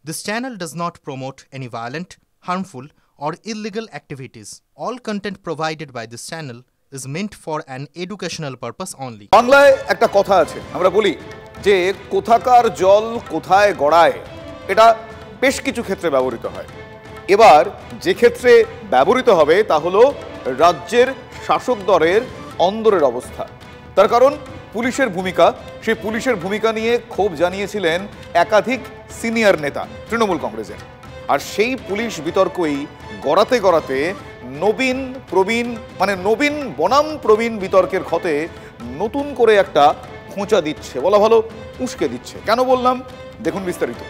This channel does not promote any violent, harmful, or illegal activities. All content provided by this channel is meant for an educational purpose only. বাংলায় একটা কথা আছে, আমরা বলি যে কোথাকার জল কোথায় গড়ায়, এটা বেশ কিছু ক্ষেত্রে ব্যবহৃত হয়। এবার যে ক্ষেত্রে ব্যবহৃত হবে তা হলো রাজ্যের শাসক দলের অন্দরের অবস্থা। তার কারণ পুলিশের ভূমিকা, সেই পুলিশের ভূমিকা নিয়ে ক্ষোভ জানিয়েছিলেন একাধিক সিনিয়র নেতা তৃণমূল কংগ্রেসের। আর সেই পুলিশ বিতর্কই গড়াতে গড়াতে নবীন প্রবীণ নবীন বনাম প্রবীণ বিতর্কের ক্ষতে নতুন করে একটা খোঁচা দিচ্ছে, বলা ভালো উস্কে দিচ্ছে। কেন বললাম, দেখুন বিস্তারিত।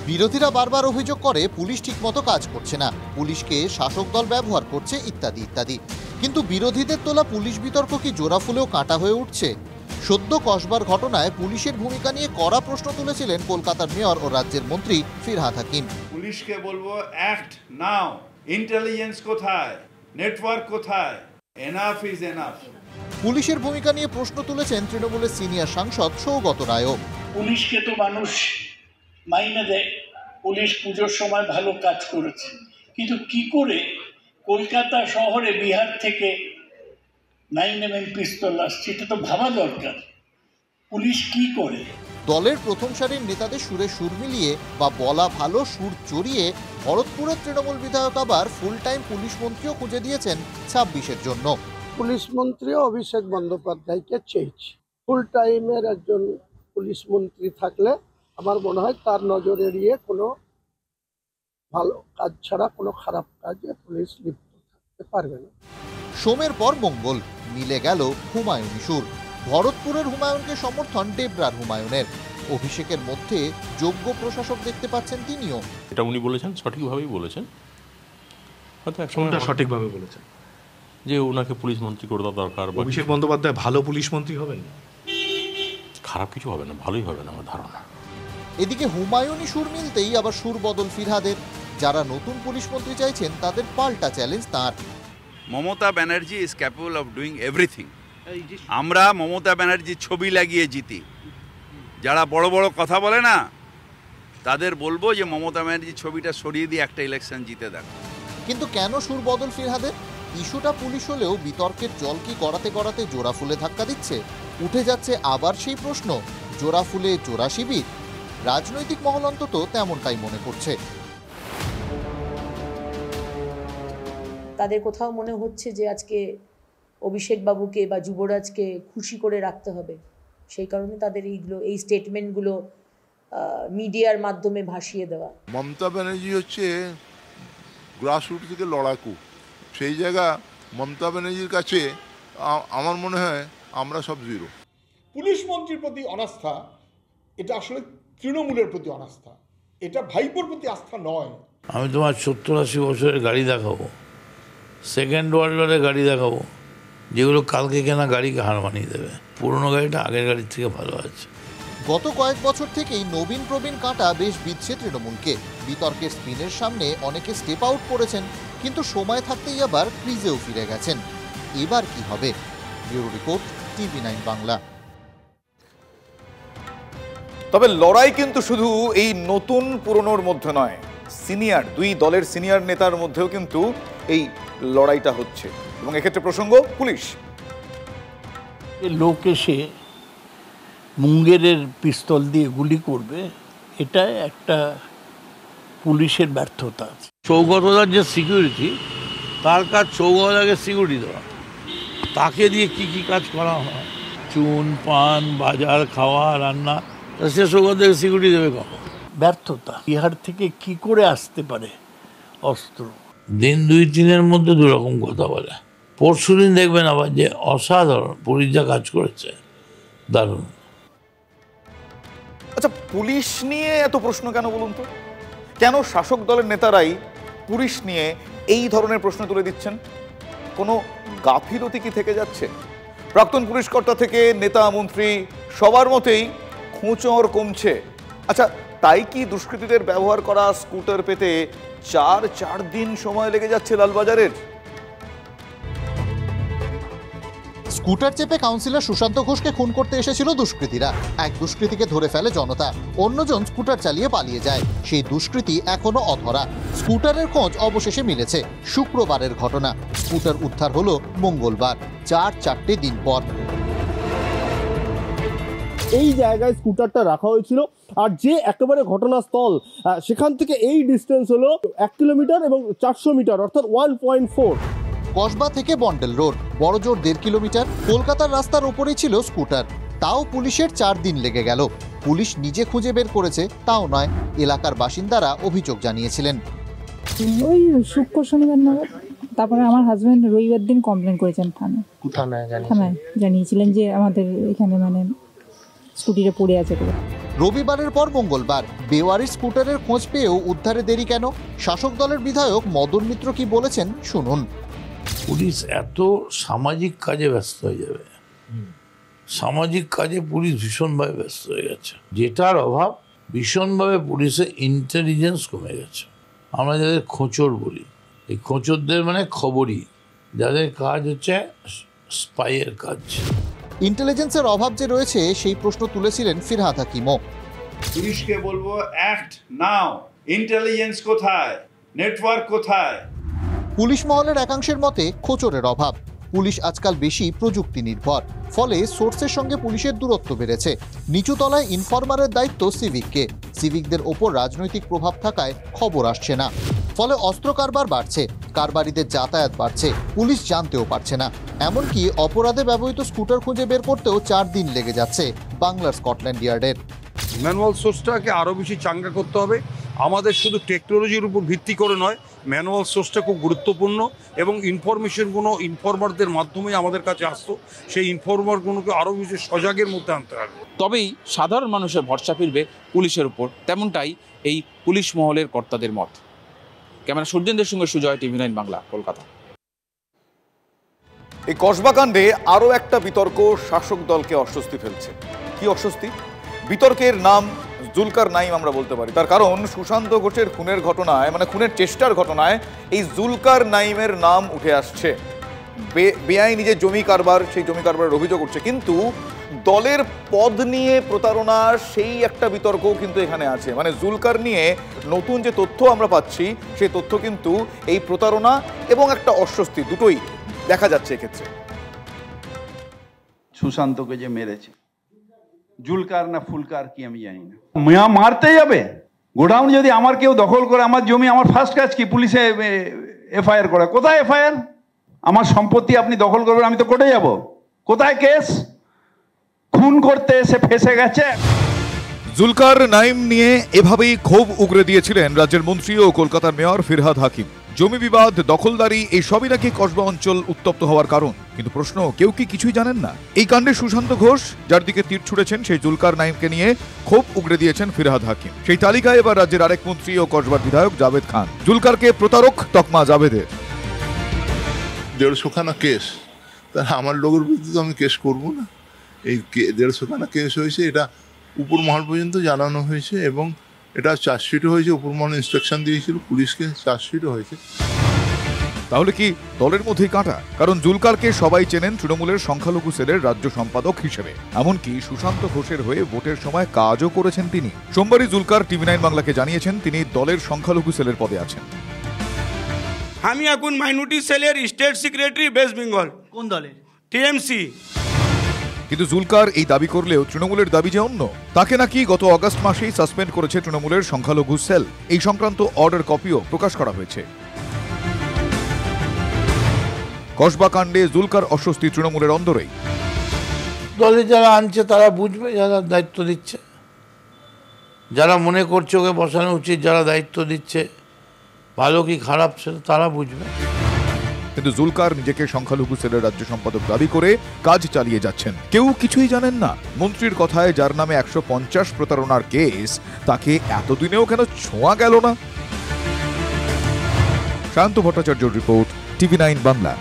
বিরোধীরা বারবার অভিযোগ করে পুলিশ ঠিকমতো কাজ করছে না, পুলিশকে শাসক দল ব্যবহার করছে ইত্যাদি ইত্যাদি। কিন্তু বিরোধীদের তোলা পুলিশ বিতর্ক কি জোড়া ফুলেও কাঁটা হয়ে উঠছে? সদ্য কসবার ঘটনায় পুলিশের ভূমিকা নিয়ে কড়া প্রশ্ন তুলেছিলেন কলকাতার মেয়র ও রাজ্যের মন্ত্রী ফিরহাদ হাকিম। পুলিশকে বলবো অ্যাক্ট নাও, ইন্টেলিজেন্স কোথায়, নেটওয়ার্ক কোথায়, এনাফ ইজ এনাফ। পুলিশের ভূমিকা নিয়ে প্রশ্ন তুলেছেন তৃণমূলের সিনিয়র সাংসদ সৌগত রায়ও। পুলিশকে তো মানুষ মাইনে দেয়, পুলিশ পুজোর সময় ভালো কাজ করেছে, কিন্তু কি করে কলকাতা শহরে বিহার থেকে 9mm পিস্তল আসছে, এটা তো ভাবা দরকার। পুলিশ কি করে? দলের প্রথম সারির নেতাদের সুরে সুর মিলিয়ে বা বলা ভালো সুর চড়িয়ে ভরতপুরের তৃণমূল বিধায়ক আবার ফুল টাইম পুলিশ মন্ত্রীও খুঁজে দিয়েছেন 26-এর জন্য। পুলিশ মন্ত্রী অভিষেক বন্দ্যোপাধ্যায়কে চেয়েছি। ফুল টাইমের একজন পুলিশ মন্ত্রী থাকলে আমার মনে হয় তার নজর এড়িয়ে কোনো ভালো কাজ ছাড়া কোনো খারাপ কাজে পুলিশ লিপ্ত থাকতে পারবে না। সোমের পর মঙ্গল, মিলে গেল হুমায়ুনি সুর। ভরতপুরের হুমায়ুনকে সমর্থন ডেবরার হুমায়ুনের। অভিষেকের মধ্যে যোগ্য প্রশাসক দেখতে পাচ্ছেন তিনিও। এটা উনি বলেছেন, সঠিকভাবেই বলেছেন, হয়তো একসময় সঠিকভাবে বলেছেন যে ওনাকে পুলিশ মন্ত্রী করে দেওয়া দরকার। অভিষেক বন্দ্যোপাধ্যায় ভালো পুলিশ মন্ত্রী হবেন, খারাপ কিছু হবে না, ভালোই হবে না আমার ধারণা। এদিকে হুমায়ুনি সুর মিলতেই আবার সুর বদল ফিরহাদের। যারা নতুন পুলিশ মন্ত্রী চাইছেন তাদের পাল্টা চ্যালেঞ্জ তাঁর। Mamata Banerjee is capable of doing everything. আমরা মমতা ব্যানার্জির ছবি লাগিয়ে জিতি। যারা বড় বড় কথা বলে না, তাদের বলবো যে মমতা ব্যানার্জির ছবিটা সরিয়ে দিয়ে একটা ইলেকশন জিতে দেখ। কিন্তু কেন সুর বদল ফিরহাদের? ইস্যুটা পুলিশ হলেও বিতর্কের জল কি গড়াতে গড়াতে জোড়া ফুলে ধাক্কা দিচ্ছে? উঠে যাচ্ছে আবার সেই প্রশ্ন, জোড়া ফুলে জোড়া শিবির? রাজনৈতিক মহল অন্তত তেমনটাই মনে করছে। তাদের কোথাও মনে হচ্ছে যে আজকে অভিষেক বাবুকে বা যুবরাজকে খুশি করে রাখতে হবে, সেই কারণে তাদের এই স্টেটমেন্টগুলো মিডিয়ার মাধ্যমে ভাসিয়ে দেওয়া। মমতা ব্যানার্জি হচ্ছে গ্রাসরুট থেকে লড়াকু, সেই জায়গা মমতা ব্যানার্জির কাছে আমার মনে হয় আমরা সব জিরো। পুলিশ মন্ত্রীর প্রতি অনাস্থা, এটা আসলে তৃণমূলের প্রতি অনাস্থা, এটা ভাইপোর প্রতি আস্থা নয়। আমি তোমার 70-80 বছরের গাড়ি দেখাবো, সেকেন্ড ওয়ার্ল্ড ওয়ারের গাড়ি দেখাবো, যেগুলো কালকে কেনা গাড়িকে হার মানিয়ে দেবে। পুরনো গাড়িটা আগের গাড়ির থেকে ভালো আছে। গত কয়েক বছর থেকেই নবীন প্রবীণ কাঁটা বেশ বিচ্ছে তৃণমূলকে। বিতর্কের স্পিনের সামনে অনেকে স্টেপ আউট করেছেন, কিন্তু সময় থাকতেই আবার ক্রিজেও ফিরে গেছেন। এবার কি হবে? Bureau report, TV9 Bangla. তবে লড়াই কিন্তু শুধু এই নতুন পুরনোর মধ্যে নয়, সিনিয়র দুই দলের সিনিয়র নেতার মধ্যেও কিন্তু এই লড়াইটা হচ্ছে। এবং এক্ষেত্রে প্রসঙ্গ পুলিশ। লোক এসে মুঙ্গেরের পিস্তল দিয়ে গুলি করবে, এটা একটা পুলিশের ব্যর্থতা। সৌগতদার যে সিকিউরিটি, তার কাজ সৌগতদাকে সিকিউরিটি দেওয়া, তাকে দিয়ে কি কি কাজ করা হয়, চুন পান বাজার খাওয়া রান্না, সে সৌগতদাকে সিকিউরিটি দেবে কখন? ব্যর্থতা। বিহার থেকে কি করে আসতে পারে অস্ত্র? দিন 2-3-এর মধ্যে দুরকম কথা বলে। পরশুদিন দেখবেন আবার যে অসাধারণ পুলিশ যা কাজ করেছে, দারুণ। আচ্ছা, পুলিশ নিয়ে এত প্রশ্ন কেন বলুন তো? কেন শাসক দলের নেতারাই পুলিশ নিয়ে এই ধরনের প্রশ্ন তুলে দিচ্ছেন? কোনো গাফিলতি কি থেকে যাচ্ছে? প্রাক্তন পুলিশ কর্তা থেকে নেতা মন্ত্রী সবার মতেই খোঁচর কমছে। আচ্ছা, তাই কি দুষ্কৃতীদের ব্যবহার করা স্কুটার পেতে 4 দিন সময় লেগে যাচ্ছে লালবাজারের? স্কুটার চেপে কাউন্সিলর সুশান্ত ঘোষকে খুন করতে এসেছিল দুষ্কৃতীরা। এক দুষ্কৃতীকে ধরে ফেলে জনতা, অন্যজন স্কুটার চালিয়ে পালিয়ে যায়। সেই দুষ্কৃতী এখনো অধরা। স্কুটারের খোঁজ অবশেষে মিলেছে। শুক্রবারের ঘটনা। স্কুটার উদ্ধার হলো মঙ্গলবার, 4 দিন পর। এই জায়গায় স্কুটারটা রাখা হয়েছিল, আর যে একেবারে ঘটনাস্থল সেখান থেকে এই ডিস্টেন্স হলো 1 কিলোমিটার এবং 400 মিটার, অর্থাৎ 1.4। কসবা থেকে বন্ডেল রোড, বড়জোর 1.5 কিলোমিটার। কলকাতার রাস্তার ওপরেই ছিল স্কুটার। তাও পুলিশের 4 দিন লেগে গেল। পুলিশ নিজে খুঁজে বের করেছে তাও নয়, এলাকার বাসিন্দারা অভিযোগ জানিয়েছিলেন। ওই শুক্র শনিবার নাগাদ, তারপরে আমার হাজবেন্ড রবিবার দিন কমপ্লেন করেছেন থানায়। থানায় জানিয়েছিলেন যে আমাদের এখানে মানে স্কুটিটা পড়ে আছে। রবিবারের পর মঙ্গলবার বেওয়ারির স্কুটারের খোঁজ পেয়েও উদ্ধারে দেরি কেন? শাসক দলের বিধায়ক মদন মিত্র কি বলেছেন শুনুন। পুলিশ এত সামাজিক কাজে ব্যস্ত হয়ে যাবে, সামাজিক কাজে পুলিশ ভীষণভাবে ব্যস্ত হয়ে গেছে, যেটার অভাব ভীষণভাবে পুলিশের ইন্টেলিজেন্স কমে গেছে। আমরা যাদের খোঁচর বলি, এই খোঁচরদের মানে খবরই, যাদের কাজ হচ্ছে স্পাইয়ের কাজ। ইন্টেলিজেন্সের অভাব যে রয়েছে সেই প্রশ্ন তুলেছিলেন ফিরহাদ হাকিমও। পুলিশকে বলবো অ্যাক্ট নাও, ইন্টেলিজেন্স কোথায়, নেটওয়ার্ক কোথায়? পুলিশ মহলের একাংশের মতে খোঁচরের অভাব। পুলিশ আজকাল বেশি প্রযুক্তি নির্ভর, ফলে সোর্সের সঙ্গে পুলিশের দূরত্ব বেড়েছে। নিচু তলায় ইনফরমারের দায়িত্ব সিভিককে, সিভিকদের ওপর রাজনৈতিক প্রভাব থাকায় খবর আসছে না। ফলে অস্ত্র কারবার বাড়ছে, কারবারিদের যাতায়াত বাড়ছে, পুলিশ জানতেও পারছে না। এমনকি অপরাধে ব্যবহৃত স্কুটার খুঁজে বের করতেও 4 দিন লেগে যাচ্ছে বাংলার স্কটল্যান্ড ইয়ার্ডের। ম্যানুয়াল সোর্সটাকে আরও বেশি চাঙ্গা করতে হবে। আমাদের শুধু টেকনোলজির উপর ভিত্তি করে নয়, ম্যানুয়াল সোর্সটা খুব গুরুত্বপূর্ণ, এবং ইনফরমেশনগুলো ইনফরমারদের মাধ্যমে আমাদের কাছে আসতো, সেই ইনফরমারগুলোকে আরও বেশি সজাগের মধ্যে আনতে হবে। তবেই সাধারণ মানুষের ভরসা ফিরবে পুলিশের উপর, তেমনটাই এই পুলিশ মহলের কর্তাদের মত। ক্যামেরা সূর্যেন্দ্রের সঙ্গে সুজয়, TV9 বাংলা, কলকাতা। এই কসবা কাণ্ডে আরও একটা বিতর্ক শাসক দলকে অস্বস্তি ফেলছে। কি অস্বস্তি? বিতর্কের নাম জুলকার নাইম আমরা বলতে পারি। তার কারণ সুশান্ত ঘোষের খুনের ঘটনায়, মানে খুনের চেষ্টার ঘটনায়, এই জুলকার নাইমের নাম উঠে আসছে। বেআইনি যে জমি কারবার, সেই জমি কারবারের অভিযোগ উঠছে, কিন্তু দলের পদ নিয়ে প্রতারণা, সেই একটা বিতর্কও কিন্তু এখানে আছে। মানে জুলকার নিয়ে নতুন যে তথ্য আমরা পাচ্ছি, সেই তথ্য কিন্তু এই প্রতারণা এবং একটা অস্বস্তি দুটোই দেখা যাচ্ছে এক্ষেত্রে। সুশান্তকে যে মেরেছে, জুলকার না ফুলকার কি আমি জানি না, মারতে যাবে। গোডাউন যদি আমার কেউ দখল করে আমার জমি, আমার ফার্স্ট কাজ কি? পুলিশে FIR করা। কোথায় FIR? আমার সম্পত্তি আপনি দখল করবেন, আমি তো কোর্টে যাব। কোথায় কেস? খুন করতে এসে ফেসে গেছে। জুলকার নাইম নিয়ে এভাবেই ক্ষোভ উগরে দিয়েছিলেন রাজ্যের মন্ত্রী ও কলকাতার মেয়র ফিরহাদ হাকিম। জমি বিবাদ, দখলদারি, এই সবই নাকি কসবা অঞ্চল উত্তপ্ত হওয়ার কারণ। কিন্তু প্রশ্ন, কেউ কি কিছুই জানেন না? এই কাণ্ডে সুশান্ত ঘোষ যার দিকে তীর ছুড়েছেন, সেই জুলকার নাইমকে নিয়ে ক্ষোভ উগরে দিয়েছেন ফিরহাদ হাকিম। সেই তালিকায় এবার রাজ্যের আরেক মন্ত্রী ও কসবার বিধায়ক জাভেদ খান। জুলকারকে প্রতারক তকমা জাভেদের। 150খানা কেস, তাহলে আমার লোকের বিরুদ্ধে তো আমি কেস করবো না। এই 150খানা কেস হয়েছে, এটা উপর মহল পর্যন্ত জানানো হয়েছে, এবং এটা চার্জশিটও হয়েছে। উপর মহল ইনস্ট্রাকশন দিয়েছিল পুলিশকে, চার্জশিটও হয়েছে। তাহলে কি দলের মধ্যেই কাঁটা? কারণ জুলকারকে সবাই চেনেন তৃণমূলের সংখ্যালঘু সেলের রাজ্য সম্পাদক হিসেবে। এমনকি সুশান্ত ঘোষের হয়ে ভোটের সময় কাজও করেছেন তিনি। সোমবারই জুলকার TV9 বাংলাকে জানিয়েছেন তিনি দলের সংখ্যালঘু সেলের পদে আছেন। আমি এখন মাইনরিটি সেলের স্টেট সেক্রেটারি, ওয়েস্ট বেঙ্গল। কোন দলের? TMC। কিন্তু জুলকার এই দাবি করলেও তৃণমূলের দাবি যে অন্য। তাকে নাকি গত অগস্ট মাসেই সাসপেন্ড করেছে তৃণমূলের সংখ্যালঘু সেল। এই সংক্রান্ত অর্ডার কপিও প্রকাশ করা হয়েছে। কসবা কাণ্ডে জুলকার অস্বস্তি তৃণমূলের অন্দরেই। দলে যারা আনছে তারা বুঝবে, যারা দায়িত্ব দিচ্ছে, যারা মনে করছে ওকে বসানো উচিত, যারা দায়িত্ব দিচ্ছে, ভালো কি খারাপ সেটা তারা বুঝবে। কিন্তু জুলকার নিজেকে সংখ্যালঘু সেলের রাজ্য সম্পাদক দাবি করে কাজ চালিয়ে যাচ্ছেন। কেউ কিছুই জানেন না। মন্ত্রীর কথায় যার নামে 150 প্রতারণার কেস, তাকে এতদিনেও কেন ছোঁয়া গেল না? শান্ত ভট্টাচার্যর রিপোর্ট, TV9 বাংলা।